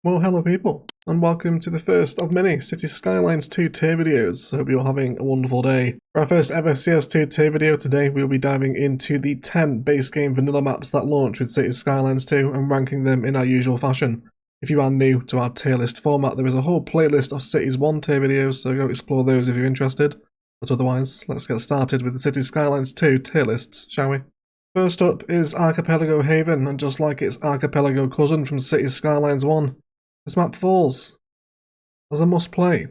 Well, hello people, and welcome to the first of many Cities Skylines 2 tier videos. Hope you're having a wonderful day. For our first ever CS2 tier video today, we'll be diving into the 10 base game vanilla maps that launch with Cities Skylines 2 and ranking them in our usual fashion. If you are new to our tier list format, there is a whole playlist of Cities 1 tier videos, so go explore those if you're interested. But otherwise, let's get started with the Cities Skylines 2 tier lists, shall we? First up is Archipelago Haven, and just like its Archipelago cousin from Cities Skylines 1, this map falls as a must-play.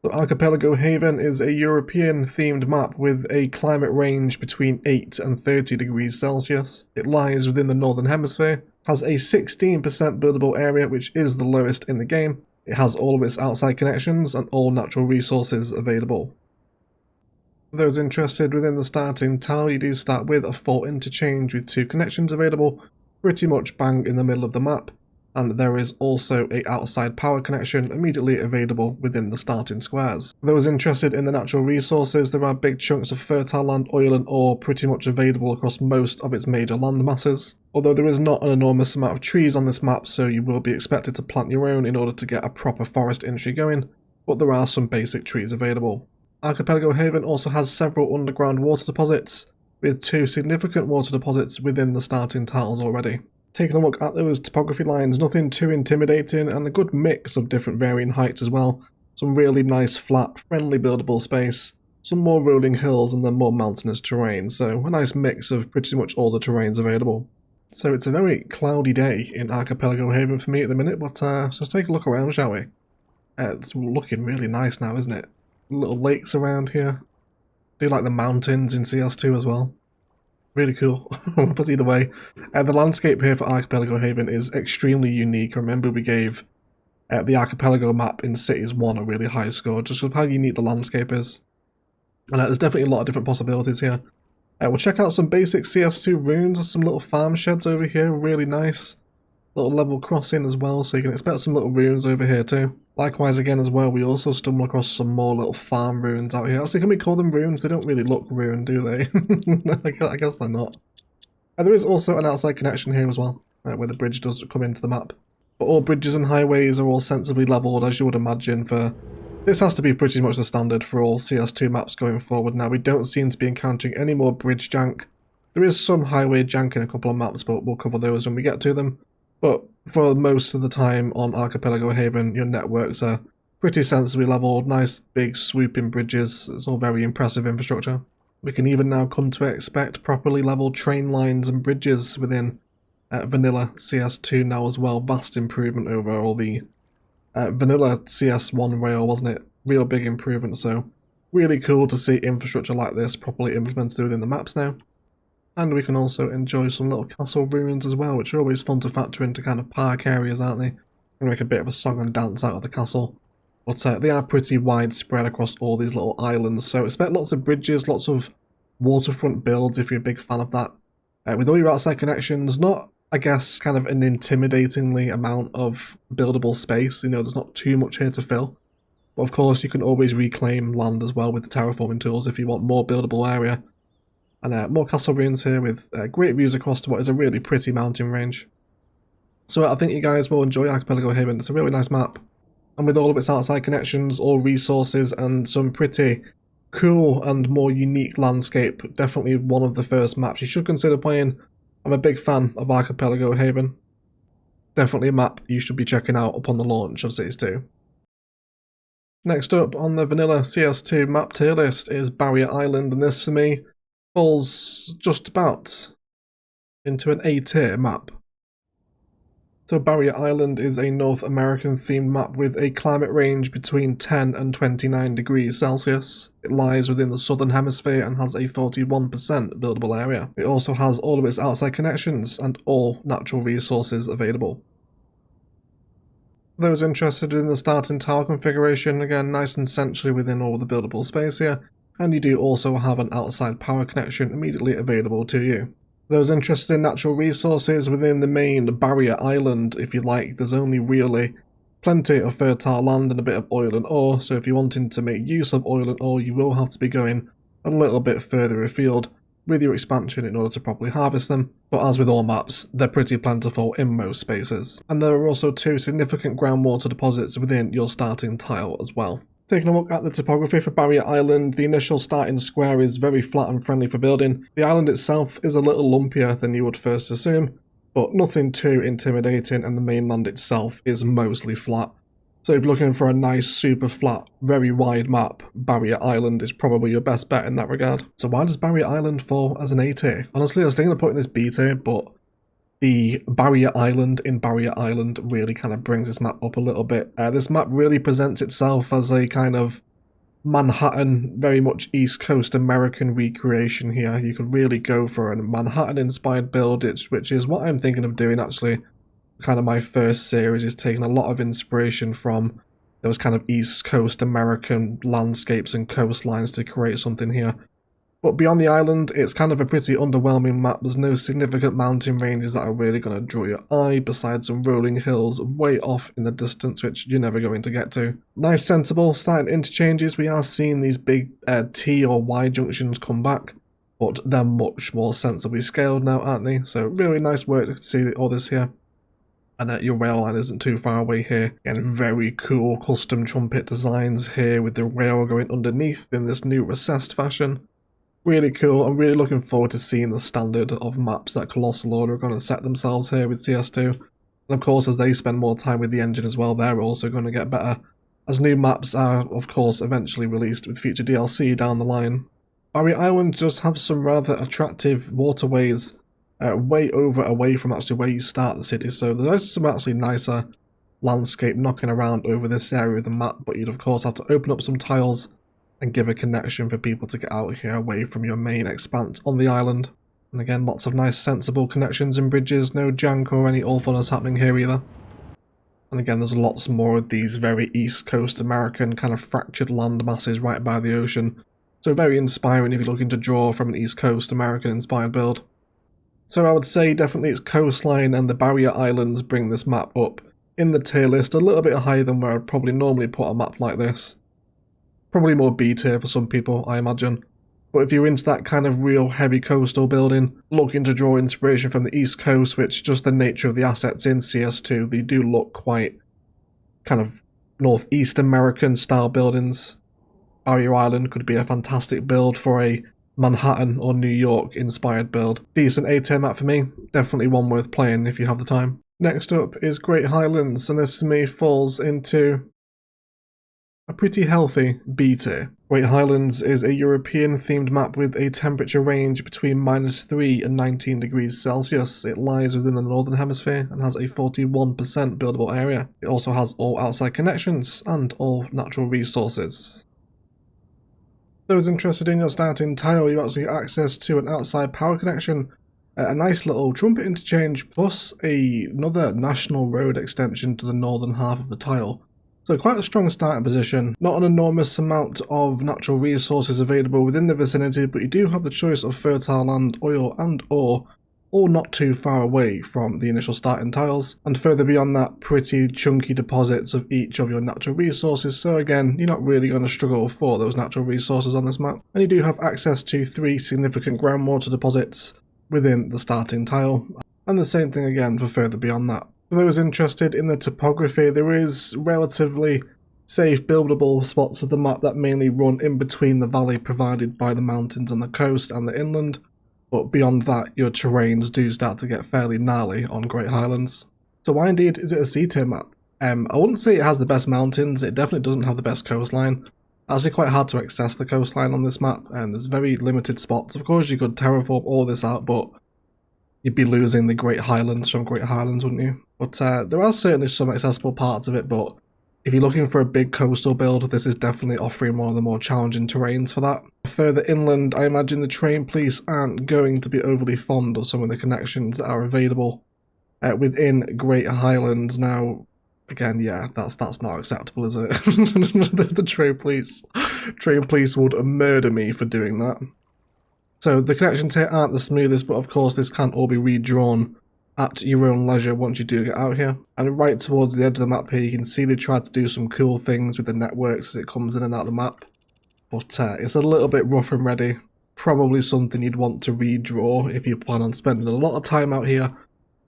So Archipelago Haven is a European-themed map with a climate range between 8 and 30 degrees Celsius. It lies within the Northern Hemisphere, has a 16% buildable area, which is the lowest in the game. It has all of its outside connections and all natural resources available. For those interested within the starting tile, you do start with a fort interchange with 2 connections available, pretty much bang in the middle of the map. And there is also a outside power connection immediately available within the starting squares. For those interested in the natural resources, there are big chunks of fertile land, oil and ore pretty much available across most of its major land masses. Although there is not an enormous amount of trees on this map, so you will be expected to plant your own in order to get a proper forest industry going, but there are some basic trees available. Archipelago Haven also has several underground water deposits, with 2 significant water deposits within the starting tiles already. Taking a look at those topography lines, nothing too intimidating and a good mix of different varying heights as well. Some really nice flat, friendly buildable space, some more rolling hills and then more mountainous terrain, so a nice mix of pretty much all the terrains available. So it's a very cloudy day in Archipelago Haven for me at the minute, but let's just take a look around, shall we? It's looking really nice now, isn't it? Little lakes around here. Do like the mountains in CS2 as well. Really cool. But either way, the landscape here for Archipelago Haven is extremely unique. Remember, we gave the Archipelago map in Cities 1 a really high score, just with how unique the landscape is. And there's definitely a lot of different possibilities here. We'll check out some basic CS2 runes. There's some little farm sheds over here, really nice. Little level crossing as well, so you can expect some little runes over here too. Likewise again as well, we also stumble across some more little farm ruins out here. Actually, can we call them ruins? They don't really look ruined, do they? I guess they're not. And there is also an outside connection here as well, where the bridge does come into the map. But all bridges and highways are all sensibly leveled, as you would imagine. This has to be pretty much the standard for all CS2 maps going forward. Now, we don't seem to be encountering any more bridge jank. There is some highway jank in a couple of maps, but we'll cover those when we get to them. But for most of the time on Archipelago Haven, your networks are pretty sensibly leveled, nice big swooping bridges. It's all very impressive infrastructure. We can even now come to expect properly leveled train lines and bridges within vanilla CS2 now as well. Vast improvement over all the vanilla CS1 rail, wasn't it? Real big improvement, so really cool to see infrastructure like this properly implemented within the maps now. And we can also enjoy some little castle ruins as well, which are always fun to factor into kind of park areas, aren't they? And make a bit of a song and dance out of the castle. But they are pretty widespread across all these little islands, so expect lots of bridges, lots of waterfront builds if you're a big fan of that. With all your outside connections, not, I guess, kind of an intimidatingly amount of buildable space. You know, there's not too much here to fill. But of course, you can always reclaim land as well with the terraforming tools if you want more buildable area. And more castle ruins here with great views across to what is a really pretty mountain range. So I think you guys will enjoy Archipelago Haven. It's a really nice map. And with all of its outside connections, all resources, and some pretty cool and more unique landscape, definitely one of the first maps you should consider playing. I'm a big fan of Archipelago Haven. Definitely a map you should be checking out upon the launch of Cities 2. Next up on the vanilla CS2 map tier list is Barrier Island, and this for me falls just about into an A tier map. So Barrier Island is a North American themed map with a climate range between 10 and 29 degrees Celsius. It lies within the Southern Hemisphere and has a 41% buildable area. It also has all of its outside connections and all natural resources available. For those interested in the starting tower configuration, again nice and centrally within all the buildable space here. And you do also have an outside power connection immediately available to you. Those interested in natural resources within the main Barrier Island, if you like, there's only really plenty of fertile land and a bit of oil and ore, so if you're wanting to make use of oil and ore, you will have to be going a little bit further afield. with your expansion in order to properly harvest them, but as with all maps, they're pretty plentiful in most spaces. And there are also 2 significant groundwater deposits within your starting tile as well. Taking a look at the topography for Barrier Island, the initial starting square is very flat and friendly for building. The island itself is a little lumpier than you would first assume, but nothing too intimidating, and the mainland itself is mostly flat. So if you're looking for a nice, super flat, very wide map, Barrier Island is probably your best bet in that regard. So why does Barrier Island fall as an A tier? Honestly, I was thinking of putting this B tier, but the Barrier Island in Barrier Island really kind of brings this map up a little bit. This map really presents itself as a kind of Manhattan, very much East Coast American recreation here. You could really go for a Manhattan-inspired build, which is what I'm thinking of doing actually. Kind of my first series is taking a lot of inspiration from those kind of East Coast American landscapes and coastlines to create something here. But beyond the island, it's kind of a pretty underwhelming map. There's no significant mountain ranges that are really going to draw your eye, besides some rolling hills way off in the distance, which you're never going to get to. Nice, sensible starting interchanges. We are seeing these big T or Y junctions come back, but they're much more sensibly scaled now, aren't they? So really nice work to see all this here. And your rail line isn't too far away here. Again, very cool custom trumpet designs here with the rail going underneath in this new recessed fashion. Really cool. I'm really looking forward to seeing the standard of maps that Colossal Order are going to set themselves here with CS2. And of course, as they spend more time with the engine as well, they're also going to get better, as new maps are, of course, eventually released with future DLC down the line. Barrier Island does have some rather attractive waterways way away from actually where you start the city, so there's some actually nicer landscape knocking around over this area of the map, but you'd of course have to open up some tiles and give a connection for people to get out here away from your main expanse on the island. And again, lots of nice sensible connections and bridges, no jank or any awfulness happening here either. And again, there's lots more of these very East Coast American kind of fractured land masses right by the ocean. So very inspiring if you're looking to draw from an East Coast American inspired build. So I would say definitely its coastline and the Barrier Islands bring this map up in the tier list a little bit higher than where I'd probably normally put a map like this. Probably more B tier for some people, I imagine. But if you're into that kind of real heavy coastal building, looking to draw inspiration from the East Coast, which just the nature of the assets in CS2, they do look quite kind of Northeast American style buildings. Barrier Island could be a fantastic build for a Manhattan or New York inspired build. Decent A tier map for me, definitely one worth playing if you have the time. Next up is Great Highlands, and this to me falls into a pretty healthy B tier. Great Highlands is a European themed map with a temperature range between -3 and 19 degrees Celsius. It lies within the Northern Hemisphere and has a 41% buildable area. It also has all outside connections and all natural resources. Those interested in your starting tile, you actually get access to an outside power connection, a nice little trumpet interchange, plus another national road extension to the northern half of the tile. So quite a strong starting position. Not an enormous amount of natural resources available within the vicinity, but you do have the choice of fertile land, oil and ore, all not too far away from the initial starting tiles, and further beyond that, pretty chunky deposits of each of your natural resources. So again, you're not really going to struggle for those natural resources on this map. And you do have access to 3 significant groundwater deposits within the starting tile, and the same thing again for further beyond that. For those interested in the topography, there is relatively safe buildable spots of the map that mainly run in between the valley provided by the mountains on the coast and the inland, but beyond that your terrains do start to get fairly gnarly on Great Highlands. So why indeed is it a C tier map? I wouldn't say it has the best mountains, it definitely doesn't have the best coastline. Actually quite hard to access the coastline on this map, and there's very limited spots. Of course you could terraform all this out, but you'd be losing the Great Highlands from Great Highlands, wouldn't you? But there are certainly some accessible parts of it, but if you're looking for a big coastal build, this is definitely offering one of the more challenging terrains for that. Further inland, I imagine the train police aren't going to be overly fond of some of the connections that are available within Great Highlands. Now, again, yeah, that's not acceptable, is it? The train police would murder me for doing that. So the connections here aren't the smoothest, but of course this can't all be redrawn at your own leisure once you do get out here. And right towards the edge of the map here, you can see they tried to do some cool things with the networks as it comes in and out of the map. But it's a little bit rough and ready. probably something you'd want to redraw if you plan on spending a lot of time out here.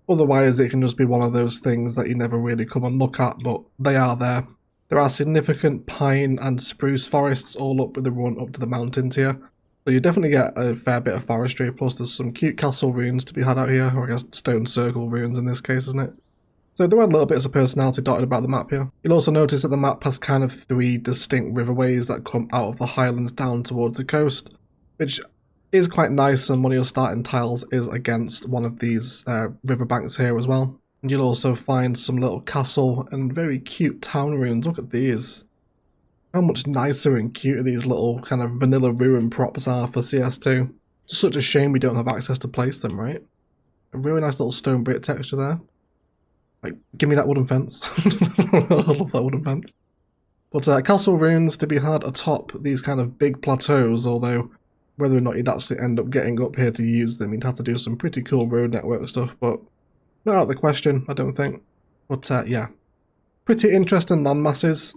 Otherwise, it can just be one of those things that you never really come and look at, but they are there. There are significant pine and spruce forests all up with the run up to the mountains here. So you definitely get a fair bit of forestry, plus there's some cute castle ruins to be had out here, or I guess stone circle ruins in this case, isn't it? So there are little bits of personality dotted about the map here. You'll also notice that the map has kind of 3 distinct riverways that come out of the highlands down towards the coast, which is quite nice, and one of your starting tiles is against one of these riverbanks here as well. And you'll also find some little castle and very cute town ruins. Look at these. How much nicer and cuter these little kind of vanilla ruin props are for CS2. It's such a shame we don't have access to place them, right? A really nice little stone brick texture there. Like, give me that wooden fence. I love that wooden fence. But castle ruins to be had atop these kind of big plateaus, although whether or not you'd actually end up getting up here to use them, you'd have to do some pretty cool road network stuff, but not out of the question, I don't think. But yeah, pretty interesting land masses.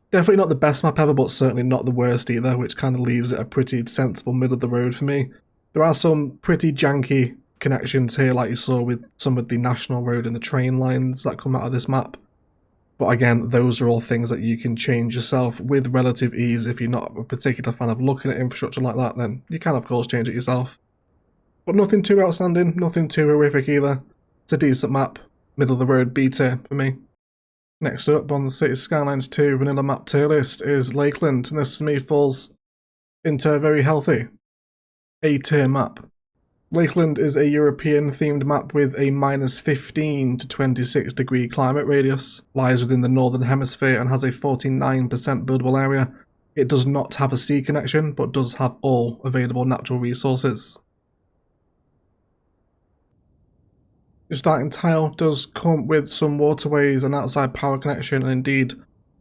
Definitely not the best map ever, but certainly not the worst either, which kind of leaves it a pretty sensible middle of the road for me. There are some pretty janky connections here, like you saw with some of the national road and the train lines that come out of this map. But again, those are all things that you can change yourself with relative ease. If you're not a particular fan of looking at infrastructure like that, then you can of course change it yourself. But nothing too outstanding, nothing too horrific either. It's a decent map, middle of the road B tier for me. Next up on the Cities Skylines 2 vanilla map tier list is Lakeland, and this for me falls into a very healthy A tier map. Lakeland is a European themed map with a -15 to 26 degree climate radius, lies within the northern hemisphere and has a 49% buildable area. It does not have a sea connection, but does have all available natural resources. Your starting tile does come with some waterways, an outside power connection, and indeed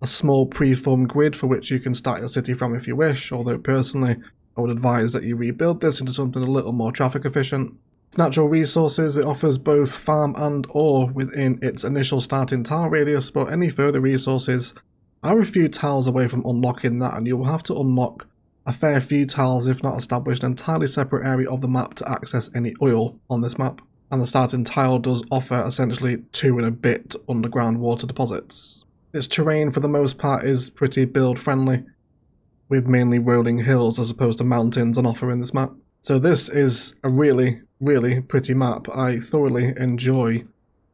a small preformed grid for which you can start your city from if you wish, although personally I would advise that you rebuild this into something a little more traffic efficient. Its natural resources, it offers both farm and ore within its initial starting tile radius, but any further resources are a few tiles away from unlocking that, and you will have to unlock a fair few tiles if not establish an entirely separate area of the map to access any oil on this map. And the starting tile does offer essentially 2 and a bit underground water deposits. Its terrain for the most part is pretty build friendly, with mainly rolling hills as opposed to mountains on offer in this map. So this is a really, really pretty map. I thoroughly enjoy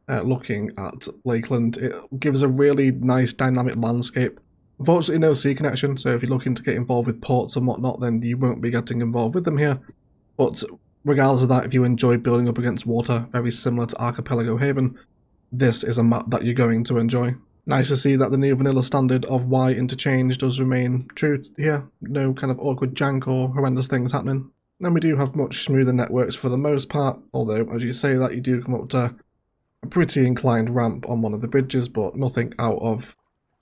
looking at Lakeland. It gives a really nice dynamic landscape. Unfortunately no sea connection, so if you're looking to get involved with ports and whatnot, then you won't be getting involved with them here. But regardless of that, if you enjoy building up against water, very similar to Archipelago Haven, this is a map that you're going to enjoy. Nice to see that the new vanilla standard of Y interchange does remain true here. No kind of awkward jank or horrendous things happening. And we do have much smoother networks for the most part, although as you say that you do come up to a pretty inclined ramp on one of the bridges, but nothing out of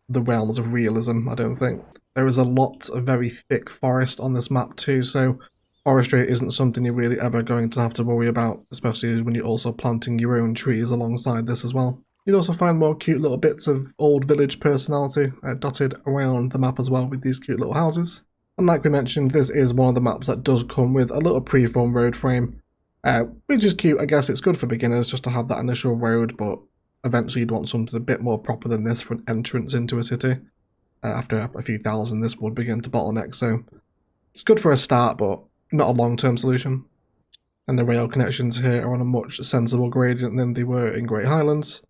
the realms of realism, I don't think. There is a lot of very thick forest on this map too, so forestry isn't something you're really ever going to have to worry about, especially when you're also planting your own trees alongside this as well. You'd also find more cute little bits of old village personality dotted around the map as well with these cute little houses. And like we mentioned, this is one of the maps that does come with a little preform road frame, which is cute. I guess it's good for beginners just to have that initial road, but eventually you'd want something a bit more proper than this for an entrance into a city. After a few thousand, this would begin to bottleneck, so it's good for a start, but not a long-term solution. And the rail connections here are on a much sensible gradient than they were in Great Highlands.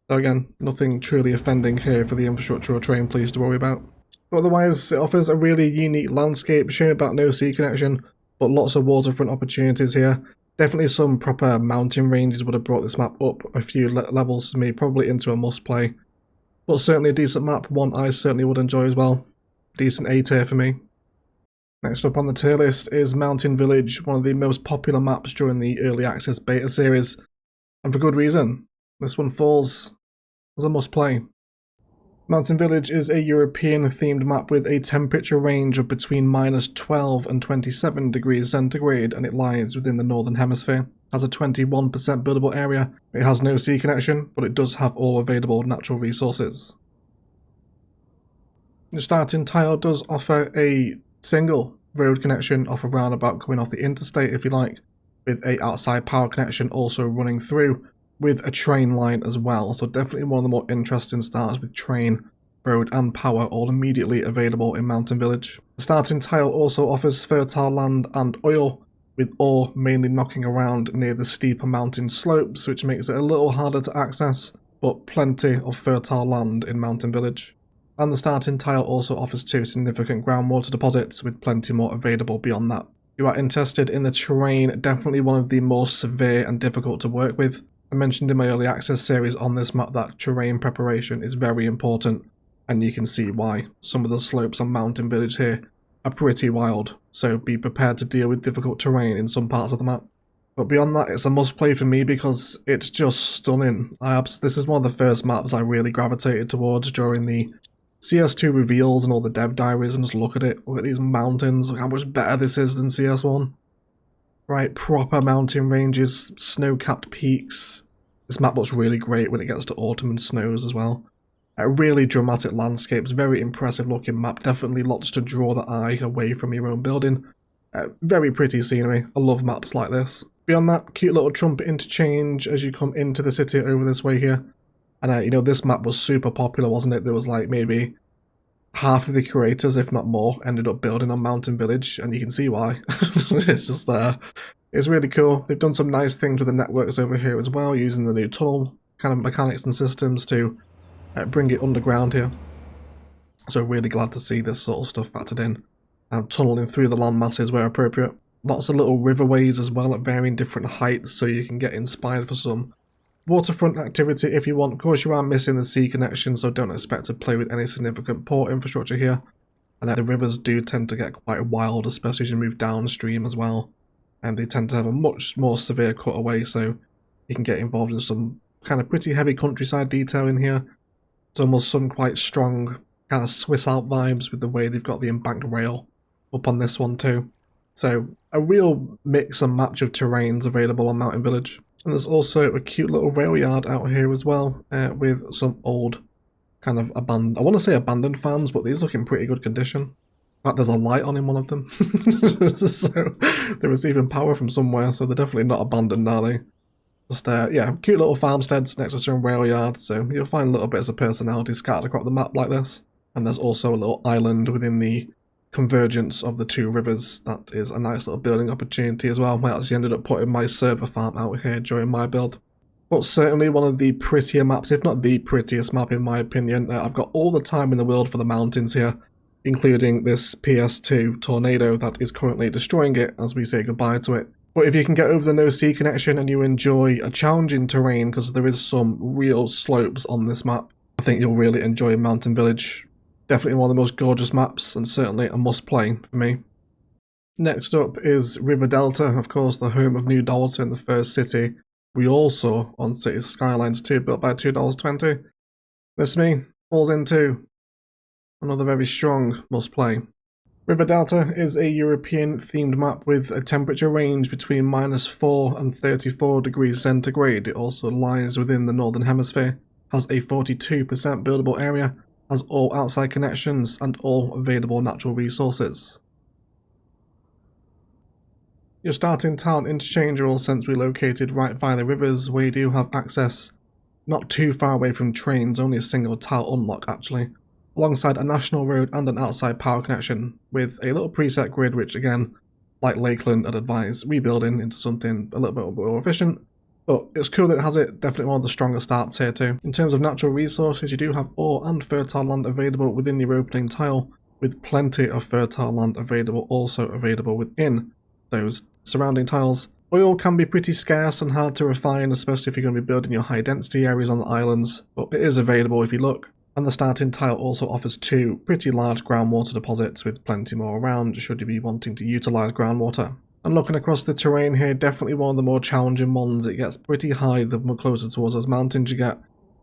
So again, nothing truly offending here for the infrastructure or train police to worry about. But otherwise, it offers a really unique landscape, shame about no sea connection, but lots of waterfront opportunities here. Definitely some proper mountain ranges would have brought this map up a few levels for me, probably into a must play. But certainly a decent map, one I certainly would enjoy as well. Decent A tier for me. Next up on the tier list is Mountain Village, one of the most popular maps during the early access beta series, and for good reason. This one falls as a must play. Mountain Village is a European themed map with a temperature range of between -12 and 27 degrees centigrade, and it lies within the northern hemisphere. It has a 21% buildable area. It has no sea connection, but it does have all available natural resources. The starting tile does offer a single road connection off a roundabout coming off the interstate, if you like, with a outside power connection also running through, with a train line as well. So definitely one of the more interesting starts with train, road and power all immediately available in Mountain Village. The starting tile also offers fertile land and oil, with ore mainly knocking around near the steeper mountain slopes, which makes it a little harder to access, but plenty of fertile land in Mountain Village. And the starting tile also offers 2 significant groundwater deposits, with plenty more available beyond that. If you are interested in the terrain, definitely one of the most severe and difficult to work with. I mentioned in my early access series on this map that terrain preparation is very important, and you can see why. Some of the slopes on Mountain Village here are pretty wild, so be prepared to deal with difficult terrain in some parts of the map. But beyond that, it's a must play for me because it's just stunning. This is one of the first maps I really gravitated towards during the CS2 reveals and all the dev diaries, and just look at it. Look at these mountains, look how much better this is than CS1. Right, proper mountain ranges, snow-capped peaks. This map looks really great when it gets to autumn and snows as well. Really dramatic landscapes, very impressive looking map, definitely lots to draw the eye away from your own building. Very pretty scenery, I love maps like this. Beyond that, cute little trumpet interchange as you come into the city over this way here. And you know, this map was super popular, wasn't it? There was like maybe half of the creators, if not more, ended up building on Mountain Village, and you can see why. It's just it's really cool. They've done some nice things with the networks over here as well, using the new tunnel kind of mechanics and systems to bring it underground here. So really glad to see this sort of stuff factored in. Tunneling through the land masses where appropriate. Lots of little riverways as well at varying different heights, so you can get inspired for some waterfront activity if you want. Of course, you are missing the sea connection, so don't expect to play with any significant port infrastructure here. And the rivers do tend to get quite wild, especially as you move downstream as well. And they tend to have a much more severe cutaway, so you can get involved in some kind of pretty heavy countryside detail in here. It's almost some quite strong kind of Swiss Alp vibes with the way they've got the embanked rail up on this one too. So a real mix and match of terrains available on Mountain Village. And there's also a cute little rail yard out here as well, with some old kind of abandoned, I want to say abandoned farms, but these look in pretty good condition. In fact, there's a light on in one of them. So they're receiving power from somewhere, so they're definitely not abandoned, are they? Just, yeah, cute little farmsteads next to some rail yards, so you'll find little bits of personality scattered across the map like this. And there's also a little island within the convergence of the 2 rivers. That is a nice little building opportunity as well. I actually ended up putting my server farm out here during my build. But certainly one of the prettier maps, if not the prettiest map in my opinion. I've got all the time in the world for the mountains here, including this PS2 tornado that is currently destroying it as we say goodbye to it. But if you can get over the no sea connection and you enjoy a challenging terrain, because there is some real slopes on this map, I think you'll really enjoy Mountain Village. Definitely one of the most gorgeous maps, and certainly a must play for me. Next up is River Delta, of course the home of New Daughter in the first city we all saw on Cities Skylines 2, built by $2.20. This me falls into another very strong must play. River Delta is a European themed map with a temperature range between -4 and 34 degrees centigrade. It also lies within the Northern Hemisphere, has a 42% buildable area, has all outside connections and all available natural resources. Your starting town interchange are all centrally located right by the rivers, where you do have access not too far away from trains, only a single tile unlock actually, alongside a national road and an outside power connection, with a little preset grid which again, like Lakeland, I'd advise rebuilding into something a little bit more efficient. But it's cool that it has it, definitely one of the stronger starts here too. In terms of natural resources, you do have ore and fertile land available within your opening tile, with plenty of fertile land also available within those surrounding tiles. Oil can be pretty scarce and hard to refine, especially if you're going to be building your high density areas on the islands, but it is available if you look. And the starting tile also offers 2 pretty large groundwater deposits with plenty more around should you be wanting to utilise groundwater. And looking across the terrain here, definitely one of the more challenging ones. It gets pretty high the more closer towards those mountains you get,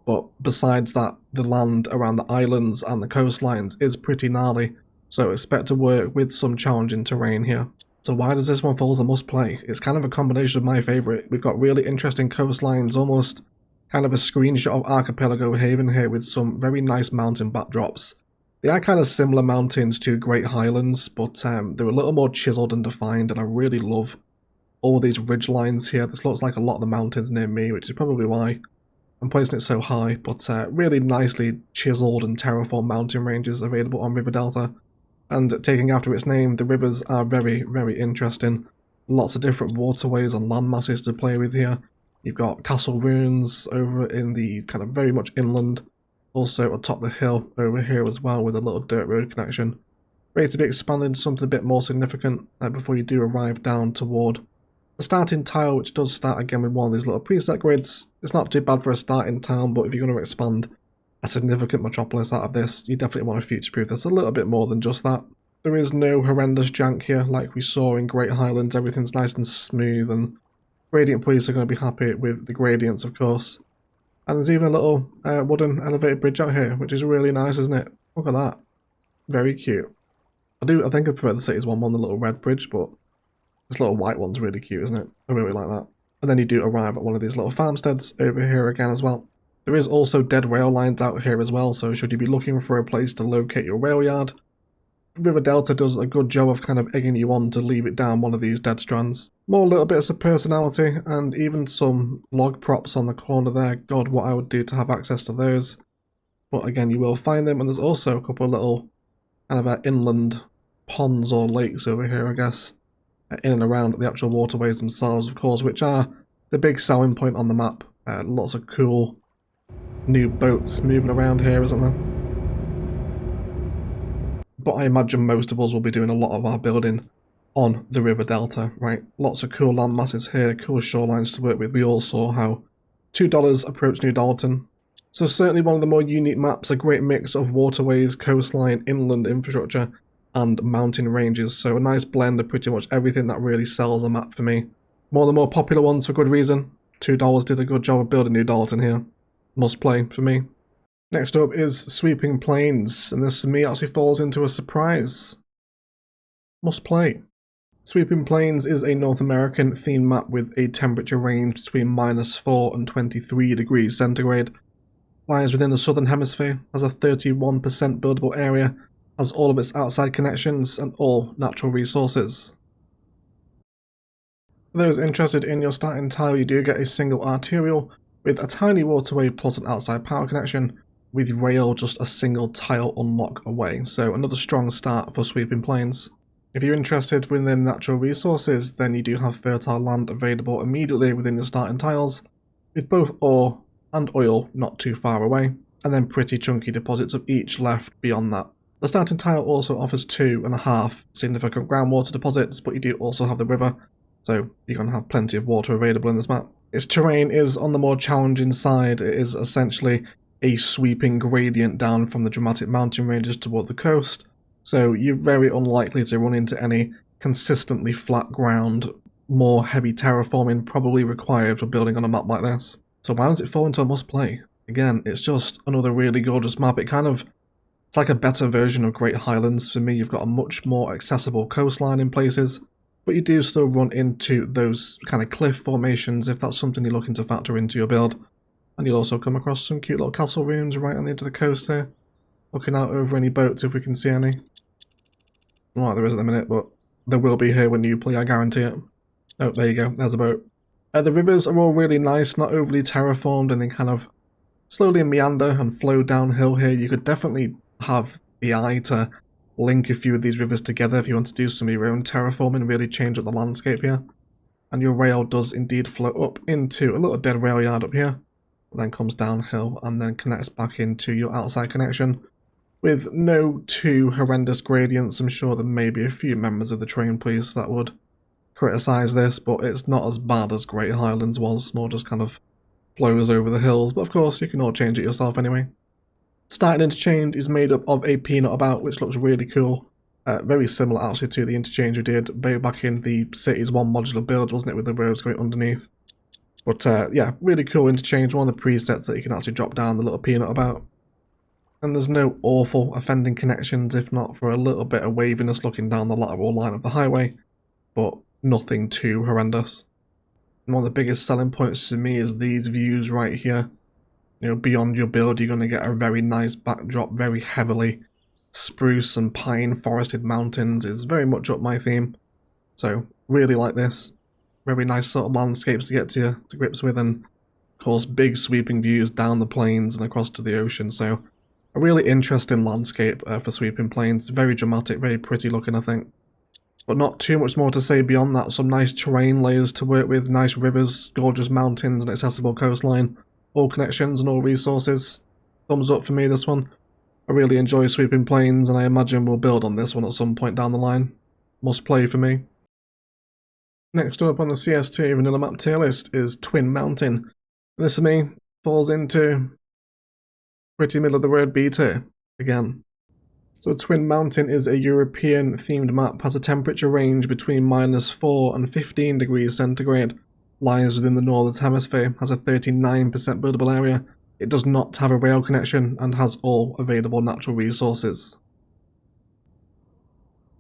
but besides that, the land around the islands and the coastlines is pretty gnarly, so expect to work with some challenging terrain here. So why does this one fall as a must play? It's kind of a combination of my favourite. We've got really interesting coastlines, almost kind of a screenshot of Archipelago Haven here with some very nice mountain backdrops. They are kind of similar mountains to Great Highlands, but they're a little more chiseled and defined, and I really love all these ridge lines here. This looks like a lot of the mountains near me, which is probably why I'm placing it so high, but really nicely chiseled and terraformed mountain ranges available on River Delta. And taking after its name, the rivers are very, very interesting. Lots of different waterways and land masses to play with here. You've got castle ruins over in the kind of very much inland, also atop the hill over here as well with a little dirt road connection. Ready to be expanded to something a bit more significant before you do arrive down toward the starting tile, which does start again with one of these little preset grids. It's not too bad for a starting town, but if you're going to expand a significant metropolis out of this, you definitely want to future-proof this a little bit more than just that. There is no horrendous jank here like we saw in Great Highlands. Everything's nice and smooth, and Gradient police are going to be happy with the gradients, of course. And there's even a little wooden elevated bridge out here, which is really nice, isn't it? Look at that. Very cute. I think I prefer the Cities one more than the little red bridge, but this little white one's really cute, isn't it? I really like that. And then you do arrive at one of these little farmsteads over here again as well. There is also dead rail lines out here as well, so should you be looking for a place to locate your rail yard, River Delta does a good job of kind of egging you on to leave it down one of these dead strands. More little bits of personality, and even some log props on the corner there. God, what I would do to have access to those. But again, you will find them, and there's also a couple of little kind of inland ponds or lakes over here, I guess, in and around the actual waterways themselves, of course, which are the big selling point on the map. Lots of cool new boats moving around here, isn't there? But I imagine most of us will be doing a lot of our building on the River Delta, right? Lots of cool land masses here, cool shorelines to work with. We all saw how $2 approached New Dalton. So certainly one of the more unique maps, a great mix of waterways, coastline, inland infrastructure, and mountain ranges. So a nice blend of pretty much everything that really sells a map for me. One of the more popular ones for good reason. $2 did a good job of building New Dalton here. Must play for me. Next up is Sweeping Plains, and this for me actually falls into a surprise. Must play. Sweeping Plains is a North American themed map with a temperature range between -4 and 23 degrees centigrade. Lies within the southern hemisphere, has a 31% buildable area, has all of its outside connections and all natural resources. For those interested in your starting tile, you do get a single arterial with a tiny waterway plus an outside power connection, with rail just a single tile unlock away. So another strong start for Sweeping Plains. If you're interested within natural resources, then you do have fertile land available immediately within your starting tiles, with both ore and oil not too far away, and then pretty chunky deposits of each left beyond that. The starting tile also offers 2.5 significant groundwater deposits, but you do also have the river, so you're going to have plenty of water available in this map. Its terrain is on the more challenging side. It is essentially a sweeping gradient down from the dramatic mountain ranges toward the coast, so you're very unlikely to run into any consistently flat ground. More heavy terraforming probably required for building on a map like this. So why does it fall into a must play? Again, it's just another really gorgeous map. It's like a better version of Great Highlands for me. You've got a much more accessible coastline in places, but you do still run into those kind of cliff formations if that's something you're looking to factor into your build. And you'll also come across some cute little castle ruins right on the edge of the coast here. Looking out over any boats if we can see any. Well, there is at the minute, but there will be here when you play, I guarantee it. Oh, there you go, there's a boat. The rivers are all really nice, not overly terraformed, and they kind of slowly meander and flow downhill here. You could definitely have the eye to link a few of these rivers together if you want to do some of your own terraforming and really change up the landscape here. And your rail does indeed flow up into a little dead rail yard up here, then comes downhill and then connects back into your outside connection with no too horrendous gradients. I'm sure there may be a few members of the train police that would criticise this, but it's not as bad as Great Highlands was, more just kind of flows over the hills, but of course you can all change it yourself anyway. Starting interchange is made up of a peanut about, which looks really cool. Very similar actually to the interchange we did way back in the Cities 1 modular build, wasn't it, with the roads going underneath. But yeah, really cool interchange, one of the presets that you can actually drop down the little peanut about. And there's no awful offending connections, if not for a little bit of waviness looking down the lateral line of the highway, but nothing too horrendous. And one of the biggest selling points to me is these views right here. You know, beyond your build, you're going to get a very nice backdrop, very heavily spruce and pine forested mountains is very much up my theme. So really like this. Very nice sort of landscapes to get to grips with, and of course big sweeping views down the plains and across to the ocean. So a really interesting landscape for sweeping plains. Very dramatic, very pretty looking, I think. But not too much more to say beyond that. Some nice terrain layers to work with, nice rivers, gorgeous mountains, and accessible coastline. All connections and all resources. Thumbs up for me, this one. I really enjoy sweeping plains, and I imagine we'll build on this one at some point down the line. Must play for me. Next up on the CS2 vanilla map tier list is Twin Mountain. And this for me falls into pretty middle of the road B tier again. So Twin Mountain is a European themed map, has a temperature range between -4 and 15 degrees centigrade, lies within the northern hemisphere, has a 39% buildable area. It does not have a rail connection and has all available natural resources.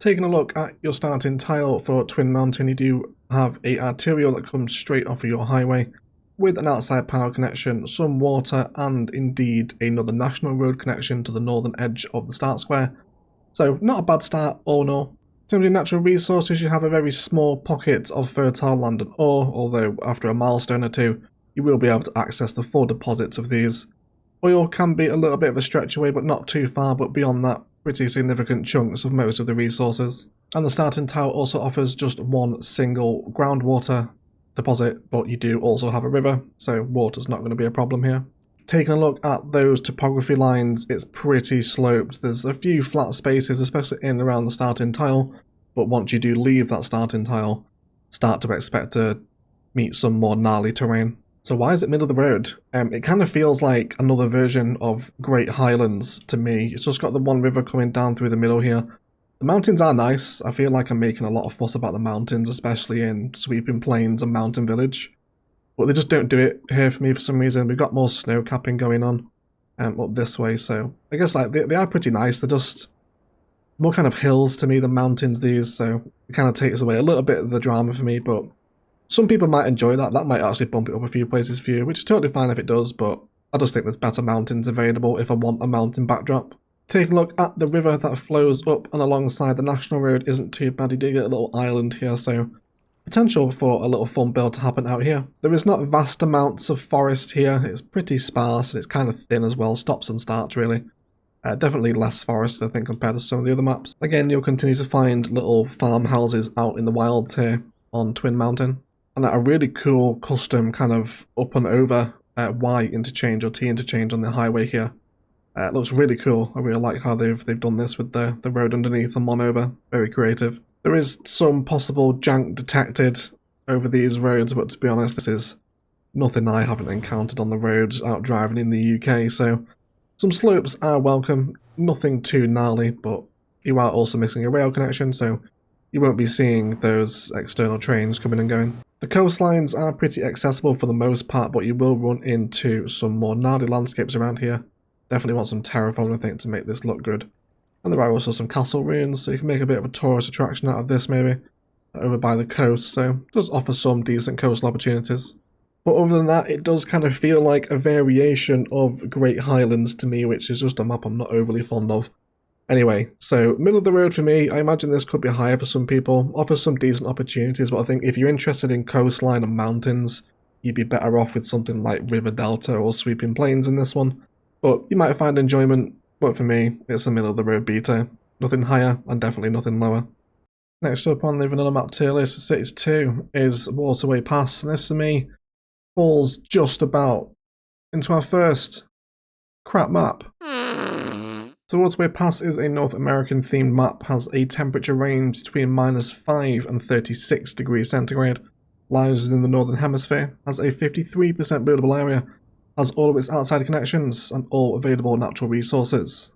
Taking a look at your starting tile for Twin Mountain, you do have a arterial that comes straight off of your highway, with an outside power connection, some water, and indeed another national road connection to the northern edge of the start square. So not a bad start, all in all. In terms of natural resources, you have a very small pocket of fertile land and ore, although after a milestone or two, you will be able to access the full deposits of these. Oil can be a little bit of a stretch away, but not too far, but beyond that, pretty significant chunks of most of the resources. And the starting tile also offers just one single groundwater deposit, but you do also have a river, so water's not going to be a problem here. Taking a look at those topography lines, it's pretty sloped. There's a few flat spaces, especially in and around the starting tile, but once you do leave that starting tile, start to expect to meet some more gnarly terrain. So why is it middle of the road? It kind of feels like another version of Great Highlands to me. It's just got the one river coming down through the middle here. The mountains are nice. I feel like I'm making a lot of fuss about the mountains, especially in Sweeping Plains and Mountain Village. But they just don't do it here for me for some reason. We've got more snow capping going on up this way, so I guess like they are pretty nice. They're just more kind of hills to me than mountains, these, so it kind of takes away a little bit of the drama for me, but some people might enjoy that. That might actually bump it up a few places for you, which is totally fine if it does, but I just think there's better mountains available if I want a mountain backdrop. Take a look at the river that flows up and alongside the national road isn't too bad. You do get a little island here, so potential for a little fun build to happen out here. There is not vast amounts of forest here. It's pretty sparse and it's kind of thin as well. Stops and starts really. Definitely less forest, I think, compared to some of the other maps. Again, you'll continue to find little farmhouses out in the wilds here on Twin Mountain. And a really cool custom kind of up and over Y interchange or T interchange on the highway here. It looks really cool. I really like how they've done this with the road underneath and one over. Very creative. There is some possible jank detected over these roads, but to be honest, this is nothing I haven't encountered on the roads out driving in the UK, so some slopes are welcome. Nothing too gnarly, but you are also missing a rail connection, so you won't be seeing those external trains coming and going. The coastlines are pretty accessible for the most part, but you will run into some more gnarly landscapes around here. Definitely want some terraform, I think, to make this look good. And there are also some castle ruins, so you can make a bit of a tourist attraction out of this maybe, over by the coast, so it does offer some decent coastal opportunities. But other than that, it does kind of feel like a variation of Great Highlands to me, which is just a map I'm not overly fond of. Anyway, so middle of the road for me. I imagine this could be higher for some people, offers some decent opportunities, but I think if you're interested in coastline and mountains, you'd be better off with something like River Delta or Sweeping Plains in this one. But you might find enjoyment, but for me, it's a middle of the road beta. Nothing higher and definitely nothing lower. Next up on the vanilla map tier list for Cities 2 is Waterway Pass, and this to me falls just about into our first crap map. So Waterway Pass is a North American themed map, has a temperature range between -5 and 36 degrees centigrade, lies in the northern hemisphere, has a 53% buildable area, has all of its outside connections and all available natural resources.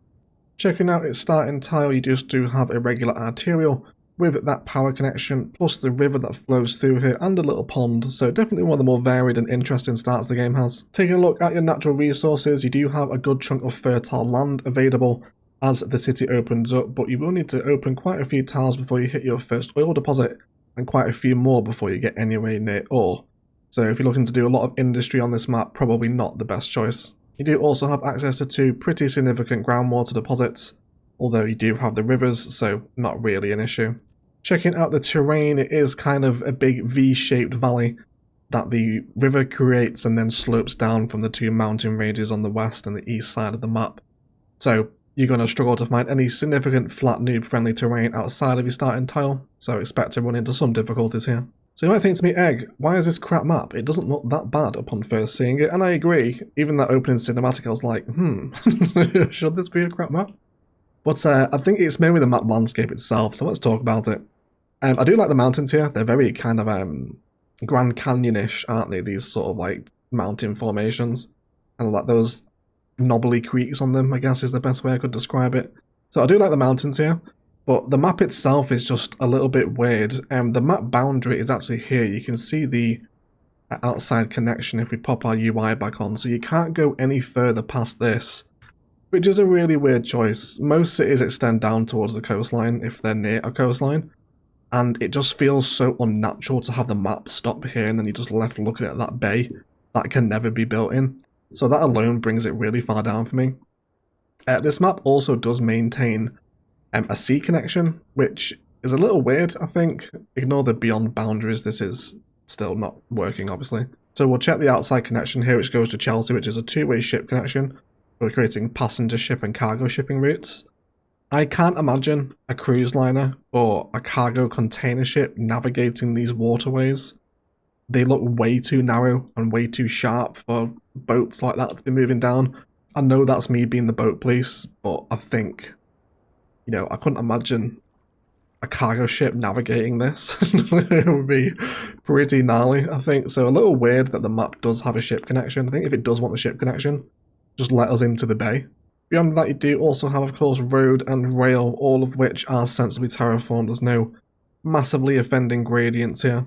Checking out its starting tile, you just do have a regular arterial with that power connection, plus the river that flows through here and a little pond, so definitely one of the more varied and interesting starts the game has. Taking a look at your natural resources, you do have a good chunk of fertile land available as the city opens up, but you will need to open quite a few tiles before you hit your first oil deposit, and quite a few more before you get anywhere near ore. So if you're looking to do a lot of industry on this map, probably not the best choice. You do also have access to two pretty significant groundwater deposits, although you do have the rivers, so not really an issue. Checking out the terrain, it is kind of a big V-shaped valley that the river creates and then slopes down from the two mountain ranges on the west and the east side of the map. So you're going to struggle to find any significant flat noob-friendly terrain outside of your starting tile, so expect to run into some difficulties here. So you might think to me, Egg, why is this crap map? It doesn't look that bad upon first seeing it, and I agree. Even that opening cinematic, I was like, should this be a crap map? But I think it's mainly the map landscape itself, so let's talk about it. I do like the mountains here. They're very kind of Grand Canyon-ish, aren't they? These sort of like mountain formations. And like those knobbly creeks on them, I guess is the best way I could describe it. So I do like the mountains here, but the map itself is just a little bit weird. The map boundary is actually here. You can see the outside connection if we pop our UI back on, so you can't go any further past this, which is a really weird choice. Most cities extend down towards the coastline if they're near a coastline, and it just feels so unnatural to have the map stop here and then you're just left looking at that bay that can never be built in. So that alone brings it really far down for me. This map also does maintain a sea connection, which is a little weird, I think. Ignore the beyond boundaries, this is still not working, obviously. So we'll check the outside connection here, which goes to Chelsea, which is a two-way ship connection. We're creating passenger ship and cargo shipping routes. I can't imagine a cruise liner or a cargo container ship navigating these waterways. They look way too narrow and way too sharp for boats like that to be moving down. I know that's me being the boat police, but I think, you know, I couldn't imagine a cargo ship navigating this. It would be pretty gnarly, I think. So a little weird that the map does have a ship connection. I think if it does want the ship connection, just let us into the bay. Beyond that, you do also have, of course, road and rail, all of which are sensibly terraformed. There's no massively offending gradients here.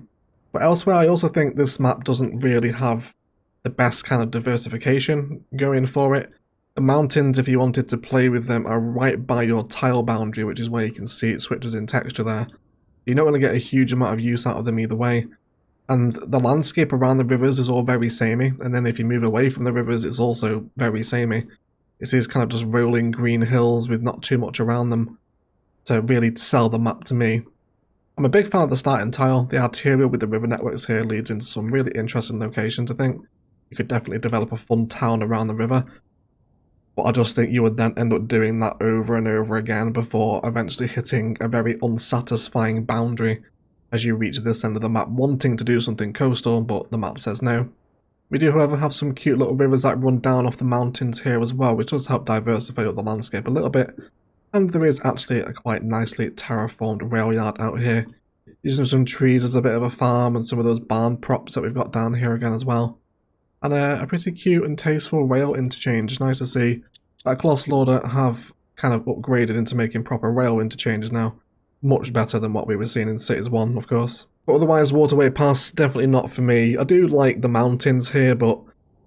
But elsewhere, I also think this map doesn't really have the best kind of diversification going for it. The mountains, if you wanted to play with them, are right by your tile boundary, which is where you can see it switches in texture there. You're not going to get a huge amount of use out of them either way. And the landscape around the rivers is all very samey, and then if you move away from the rivers, it's also very samey. It's these kind of just rolling green hills with not too much around them to really sell the map to me. I'm a big fan of the starting tile. The arterial with the river networks here leads into some really interesting locations, I think. You could definitely develop a fun town around the river. But I just think you would then end up doing that over and over again before eventually hitting a very unsatisfying boundary as you reach this end of the map, wanting to do something coastal, but the map says no. We do, however, have some cute little rivers that run down off the mountains here as well, which does help diversify up the landscape a little bit. And there is actually a quite nicely terraformed rail yard out here, using some trees as a bit of a farm and some of those barn props that we've got down here again as well. And a pretty cute and tasteful rail interchange. Nice to see that Colossal Order have kind of upgraded into making proper rail interchanges now. Much better than what we were seeing in Cities 1, of course. But otherwise, Waterway Pass, definitely not for me. I do like the mountains here, but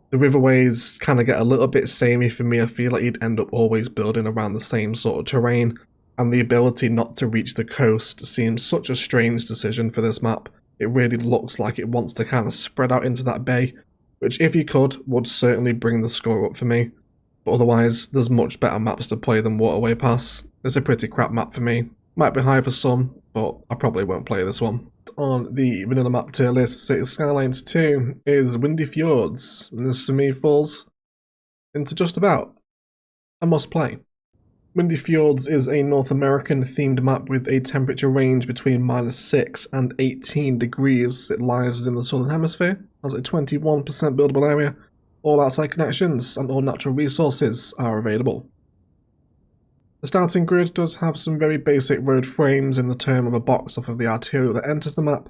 the riverways kind of get a little bit samey for me. I feel like you'd end up always building around the same sort of terrain, and the ability not to reach the coast seems such a strange decision for this map. It really looks like it wants to kind of spread out into that bay, which if you could, would certainly bring the score up for me. But otherwise, there's much better maps to play than Waterway Pass. It's a pretty crap map for me. Might be high for some, but I probably won't play this one. On the vanilla map tier list, Cities Skylines 2 is Windy Fjords, and this for me falls into just about a must play. Windy Fjords is a North American themed map with a temperature range between -6 and 18 degrees. It lies within the southern hemisphere, has a 21% buildable area, all outside connections and all natural resources are available. The starting grid does have some very basic road frames in the term of a box off of the arterial that enters the map,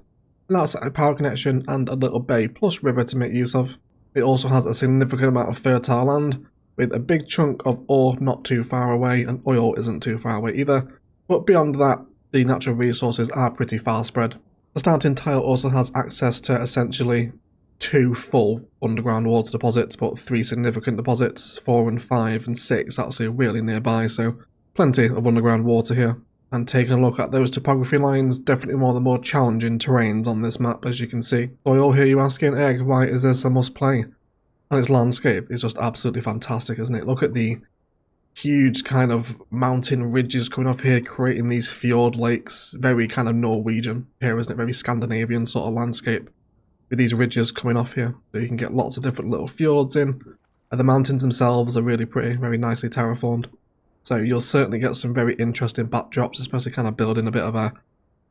an outside power connection and a little bay plus river to make use of. It also has a significant amount of fertile land, with a big chunk of ore not too far away, and oil isn't too far away either, but beyond that, the natural resources are pretty far spread. The starting tile also has access to essentially 2 full underground water deposits, but 3 significant deposits, 4 and 5 and 6 actually really nearby, so plenty of underground water here. And taking a look at those topography lines, definitely one of the more challenging terrains on this map, as you can see. So you'll hear you asking, Egg, why is this a must play? And its landscape is just absolutely fantastic, isn't it? Look at the huge kind of mountain ridges coming off here, creating these fjord lakes. Very kind of Norwegian here, isn't it? Very Scandinavian sort of landscape with these ridges coming off here. So you can get lots of different little fjords in. And the mountains themselves are really pretty, very nicely terraformed. So you'll certainly get some very interesting backdrops, especially kind of building a bit of a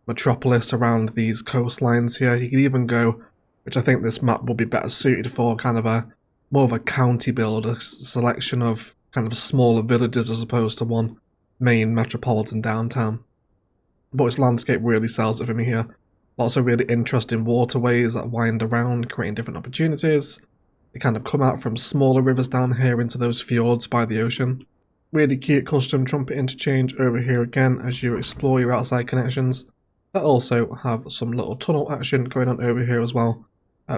metropolis around these coastlines here. You can even go, which I think this map will be better suited for, kind of a more of a county build, a selection of kind of smaller villages as opposed to one main metropolitan downtown. But its landscape really sells it for me here. Lots of really interesting waterways that wind around, creating different opportunities. They kind of come out from smaller rivers down here into those fjords by the ocean. Really cute custom trumpet interchange over here again as you explore your outside connections. That also have some little tunnel action going on over here as well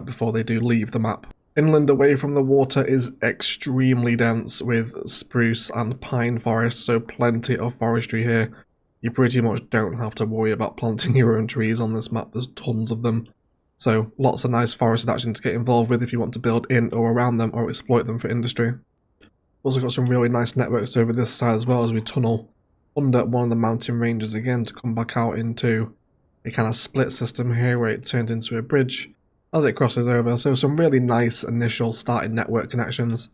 before they do leave the map. Inland away from the water is extremely dense with spruce and pine forest, so plenty of forestry here. You pretty much don't have to worry about planting your own trees on this map, there's tons of them. So lots of nice forested action to get involved with if you want to build in or around them or exploit them for industry. Also got some really nice networks over this side as well as we tunnel under one of the mountain ranges again to come back out into a kind of split system here where it turns into a bridge as it crosses over. So some really nice initial starting network connections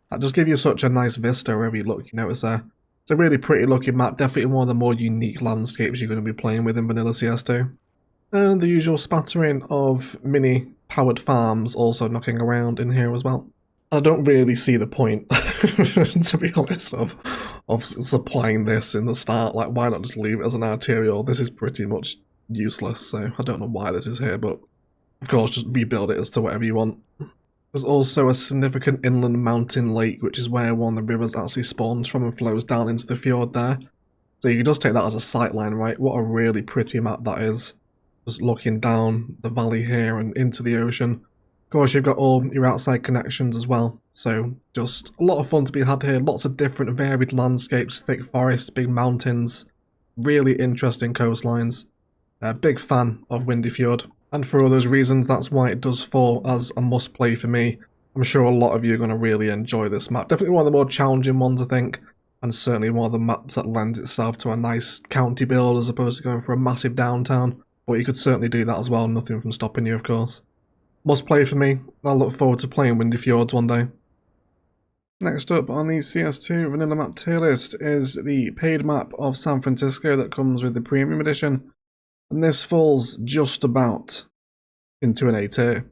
that just give you such a nice vista wherever you look. You know, it's a really pretty looking map, definitely one of the more unique landscapes you're going to be playing with in Vanilla CS2. And the usual spattering of mini powered farms also knocking around in here as well. I don't really see the point, to be honest, of supplying this in the start. Like, why not just leave it as an arterial? This is pretty much useless, so I don't know why this is here, but of course just rebuild it as to whatever you want. There's also a significant inland mountain lake, which is where one of the rivers actually spawns from and flows down into the fjord there. So you can just take that as a sightline, right? What a really pretty map that is. Just looking down the valley here and into the ocean. Of course, you've got all your outside connections as well, so just a lot of fun to be had here. Lots of different varied landscapes, thick forests, big mountains, really interesting coastlines. A big fan of Windy Fjord, and for all those reasons, that's why it does fall as a must-play for me. I'm sure a lot of you are going to really enjoy this map. Definitely one of the more challenging ones, I think, and certainly one of the maps that lends itself to a nice county build as opposed to going for a massive downtown. But you could certainly do that as well, nothing from stopping you, of course. Must play for me. I'll look forward to playing Windy Fjords one day. Next up on the CS2 Vanilla Map tier list is the paid map of San Francisco that comes with the Premium Edition. And this falls just about into an A tier.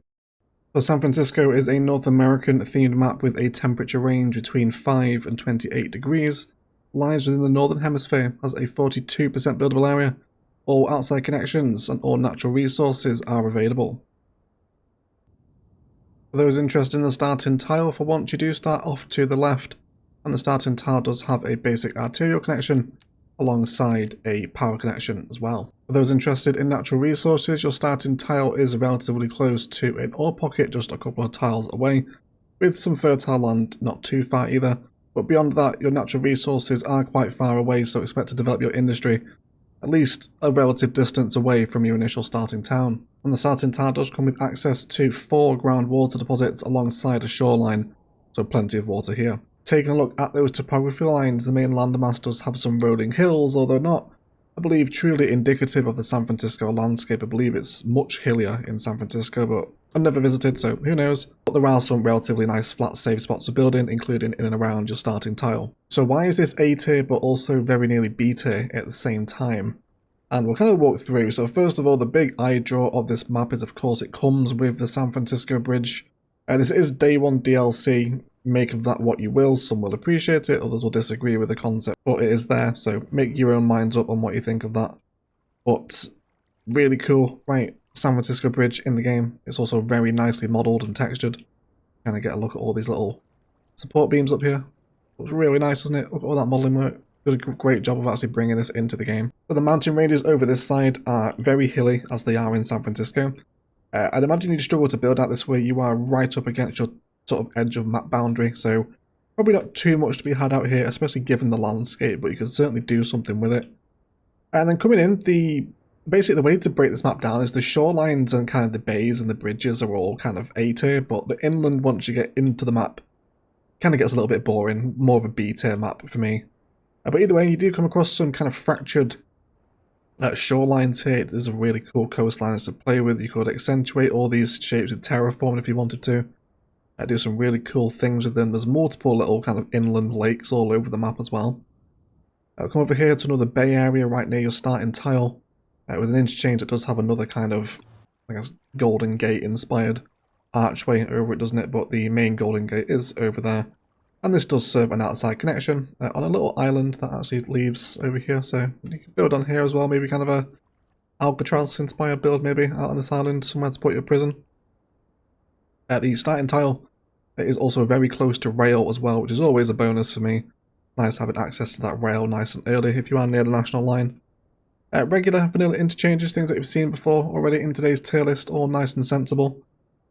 So San Francisco is a North American themed map with a temperature range between 5 and 28 degrees. Lies within the Northern Hemisphere, has a 42% buildable area. All outside connections and all natural resources are available. For those interested in the starting tile, for once you do start off to the left, and the starting tile does have a basic arterial connection alongside a power connection as well. For those interested in natural resources, your starting tile is relatively close to an ore pocket just a couple of tiles away, with some fertile land not too far either, but beyond that your natural resources are quite far away, so expect to develop your industry at least a relative distance away from your initial starting town. And the starting town does come with access to 4 groundwater deposits alongside a shoreline, so plenty of water here. Taking a look at those topography lines, the main landmass does have some rolling hills, although not, I believe, truly indicative of the San Francisco landscape. I believe it's much hillier in San Francisco, but I've never visited, so who knows. But there are some relatively nice flat safe spots to build in, including in and around your starting tile. So why is this A tier, but also very nearly B tier at the same time? And we'll kind of walk through. So first of all, the big eye draw of this map is, of course, it comes with the San Francisco Bridge. This is day 1 DLC. Make of that what you will. Some will appreciate it, others will disagree with the concept, but it is there, so make your own minds up on what you think of that. But really cool, right? San Francisco Bridge in the game. It's also very nicely modelled and textured. Kind of get a look at all these little support beams up here. Looks really nice, doesn't it? Look at all that modelling work. Did a great job of actually bringing this into the game. So the mountain ranges over this side are very hilly, as they are in San Francisco. I'd imagine you'd struggle to build out this way. You are right up against your sort of edge of map boundary, so probably not too much to be had out here, especially given the landscape, but you can certainly do something with it. And then coming in, basically the way to break this map down is the shorelines and kind of the bays and the bridges are all kind of A tier, but the inland, once you get into the map, kind of gets a little bit boring, more of a B-tier map for me. But either way, you do come across some kind of fractured shorelines here. There's a really cool coastlines to play with. You could accentuate all these shapes with terraform if you wanted to. Do some really cool things with them. There's multiple little kind of inland lakes all over the map as well. Come over here to another bay area right near your starting tile. With an interchange that does have another kind of, I guess, Golden Gate inspired archway over it, doesn't it? But the main Golden Gate is over there. And this does serve an outside connection on a little island that actually leaves over here. So you can build on here as well, maybe kind of a Alcatraz inspired build maybe out on this island, somewhere to put your prison. The starting tile is also very close to rail as well, which is always a bonus for me. Nice having access to that rail nice and early if you are near the national line. Regular vanilla interchanges, things that you've seen before already in today's tier list, all nice and sensible.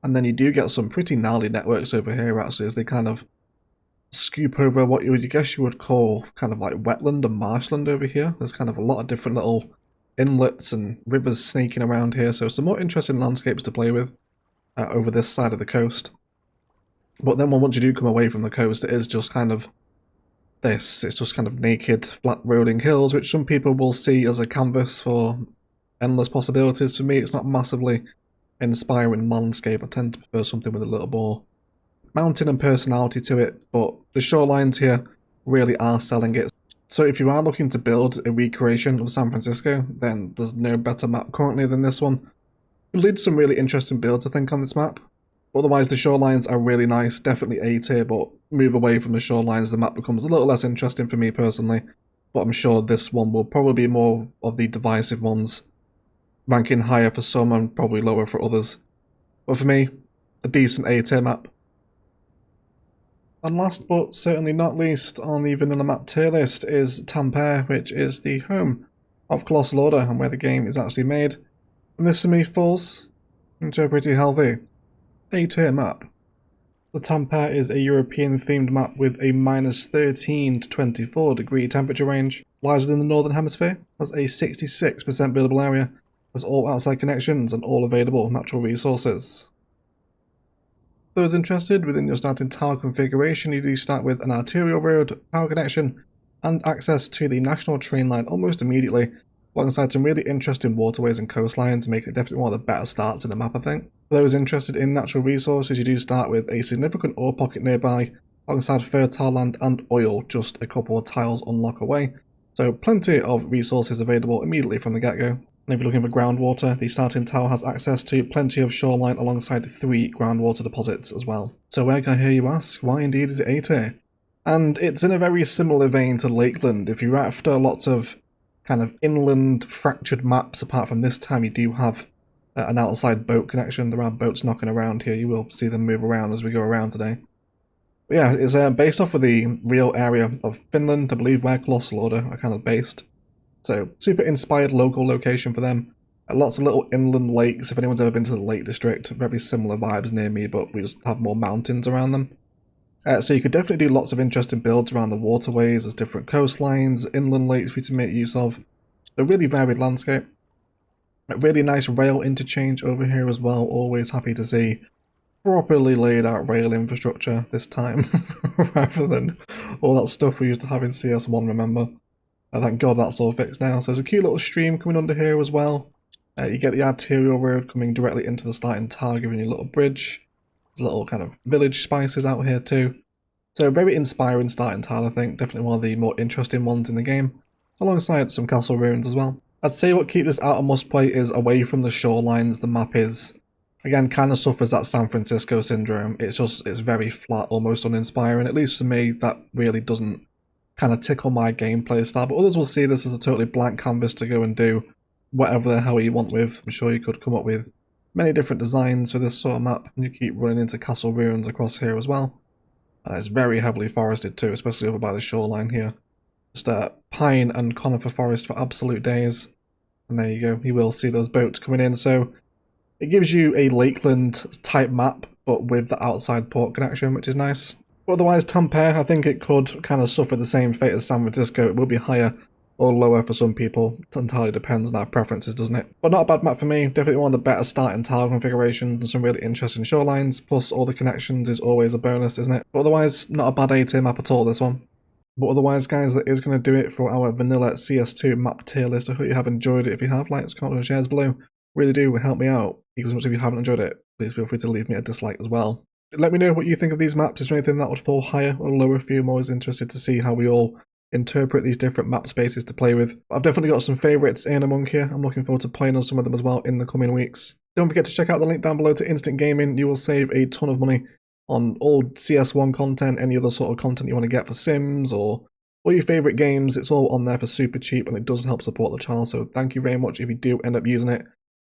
And then you do get some pretty gnarly networks over here actually, as they kind of scoop over what you would guess you would call kind of like wetland and marshland over here. There's kind of a lot of different little inlets and rivers snaking around here, so some more interesting landscapes to play with over this side of the coast. But then once you do come away from the coast, it is just kind of this. It's just kind of naked, flat rolling hills, which some people will see as a canvas for endless possibilities. For me, it's not massively inspiring landscape. I tend to prefer something with a little more mountain and personality to it, but the shorelines here really are selling it. So if you are looking to build a recreation of San Francisco, then there's no better map currently than this one. It leads to some really interesting builds, I think, on this map. Otherwise, the shorelines are really nice, definitely A tier, but move away from the shorelines, the map becomes a little less interesting for me personally. But I'm sure this one will probably be more of the divisive ones, ranking higher for some and probably lower for others. But for me, a decent A tier map. And last but certainly not least on the vanilla map tier list is Tampere, which is the home of Colossal Order and where the game is actually made. And this to me falls into a pretty healthy A tier map. The Tampere is a European themed map with a -13 to 24 degree temperature range, lies within the Northern Hemisphere, has a 66% buildable area, has all outside connections and all available natural resources. Those interested, within your starting tile configuration, you do start with an arterial road, power connection, and access to the national train line almost immediately, alongside some really interesting waterways and coastlines, making it definitely one of the better starts in the map, I think. For those interested in natural resources, you do start with a significant ore pocket nearby, alongside fertile land and oil just a couple of tiles unlock away, so plenty of resources available immediately from the get-go. And if you're looking for groundwater, the starting tower has access to plenty of shoreline alongside 3 groundwater deposits as well. So where can I hear you ask, why indeed is it A tier? And it's in a very similar vein to Lakeland. If you're after lots of kind of inland fractured maps, apart from this time you do have an outside boat connection. There are boats knocking around here, you will see them move around as we go around today. But yeah, it's based off of the real area of Finland, I believe, where Colossal Order are kind of based. So, super inspired local location for them. Lots of little inland lakes, if anyone's ever been to the Lake District, very similar vibes near me, but we just have more mountains around them. So you could definitely do lots of interesting builds around the waterways, there's different coastlines, inland lakes for you to make use of. A really varied landscape. A really nice rail interchange over here as well, always happy to see properly laid out rail infrastructure this time, rather than all that stuff we used to have in CS1, remember? Thank God that's all fixed now. So there's a cute little stream coming under here as well. You get the arterial road coming directly into the starting tower, giving you a little bridge. There's little kind of village spices out here too. So very inspiring starting tile, I think. Definitely one of the more interesting ones in the game. Alongside some castle ruins as well. I'd say what keeps this out of must play is away from the shorelines. The map is, again, kind of suffers that San Francisco syndrome. It's very flat, almost uninspiring. At least for me, that really doesn't kind of tickle my gameplay style, but others will see this as a totally blank canvas to go and do whatever the hell you want with. I'm sure you could come up with many different designs for this sort of map, and you keep running into castle ruins across here as well. It's very heavily forested too, especially over by the shoreline here. Just pine and conifer forest for absolute days, and there you go, you will see those boats coming in. So it gives you a Lakeland type map, but with the outside port connection, which is nice. Otherwise, Tampere, I think it could kind of suffer the same fate as San Francisco. It will be higher or lower for some people. It entirely depends on our preferences, doesn't it? But not a bad map for me. Definitely one of the better starting tile configurations and some really interesting shorelines. Plus all the connections is always a bonus, isn't it? But otherwise, not a bad A-tier map at all, this one. But otherwise, guys, that is going to do it for our vanilla CS2 map tier list. I hope you have enjoyed it. If you have, likes, comments, and shares below. Really do help me out. Equals much if you haven't enjoyed it. Please feel free to leave me a dislike as well. Let me know what you think of these maps. Is there anything that would fall higher or lower for you? I'm always interested to see how we all interpret these different map spaces to play with. I've definitely got some favourites in among here. I'm looking forward to playing on some of them as well in the coming weeks. Don't forget to check out the link down below to Instant Gaming. You will save a ton of money on all CS1 content, any other sort of content you want to get for Sims or all your favourite games. It's all on there for super cheap, and it does help support the channel, so thank you very much if you do end up using it.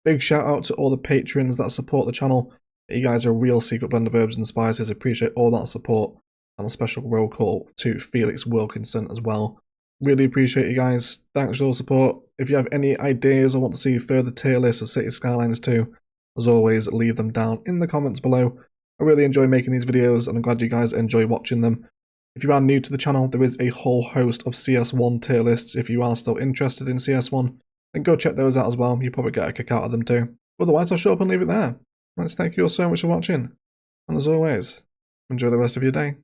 Big shout out to all the patrons that support the channel. You guys are a real secret blend of herbs and spices. Appreciate all that support. And a special roll call to Felix Wilkinson as well. Really appreciate you guys. Thanks for all the support. If you have any ideas or want to see further tier lists of Cities Skylines too, as always, leave them down in the comments below. I really enjoy making these videos and I'm glad you guys enjoy watching them. If you are new to the channel, there is a whole host of CS1 tier lists. If you are still interested in CS1, then go check those out as well. You probably get a kick out of them too. Otherwise, I'll shut up and leave it there. Let's thank you all so much for watching. And as always, enjoy the rest of your day.